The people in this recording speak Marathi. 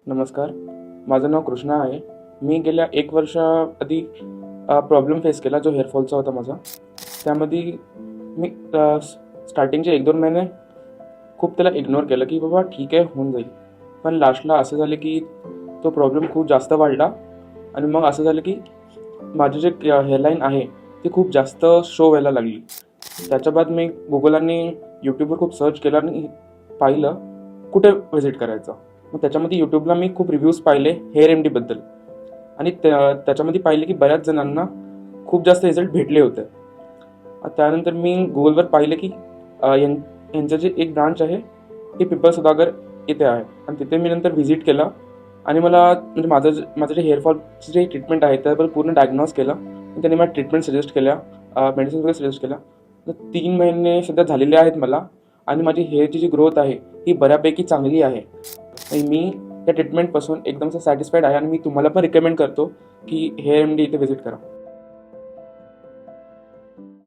नमस्कार. माझं नाव कृष्णा आहे. मी गेल्या 1 वर्षाआधी प्रॉब्लेम फेस केला जो हेअरफॉलचा होता माझा. त्यामध्ये मी स्टार्टिंगचे 1-2 महिने खूप त्याला इग्नोर केलं की बाबा ठीक आहे, होऊन जाईल. पण लास्टला असं झालं की तो प्रॉब्लेम खूप जास्त वाढला आणि मग असं झालं की माझी जे हेअरलाईन आहे ती खूप जास्त शो व्हायला लागली. त्याच्या बाद मी Google आणि YouTubeवर खूप सर्च केलं आणि पाहिलं कुठे व्हिजिट करायचं. मग त्याच्यामध्ये यूट्यूबला मी खूप रिव्ह्यूज पाहिले हेअर रेमेडीबद्दल आणि त्याच्यामध्ये पाहिले की बऱ्याच जणांना खूप जास्त रिझल्ट भेटले होते. त्यानंतर मी गुगलवर पाहिलं की यांचं जे एक ब्रांच आहे ते पिंपळ सौदागर इथे आहे आणि तिथे मी नंतर व्हिजिट केला आणि मला म्हणजे माझं जे हेअरफॉलचं जे ट्रीटमेंट आहे त्याबद्दल पूर्ण डायग्नोज केलं आणि त्यांनी मला ट्रीटमेंट सजेस्ट केल्या, मेडिसिन वगैरे सजेस्ट केल्या. तर 3 महिने सध्या झालेले आहेत मला आणि माझी हेअरची जी ग्रोथ आहे ही बऱ्यापैकी चांगली आहे आणि मी त्या ट्रीटमेंटपासून एकदम सॅटिस्फाईड आहे आणि मी तुम्हाला पण रिकमेंड करतो की हेअर रेमेडी इथे व्हिजिट करा.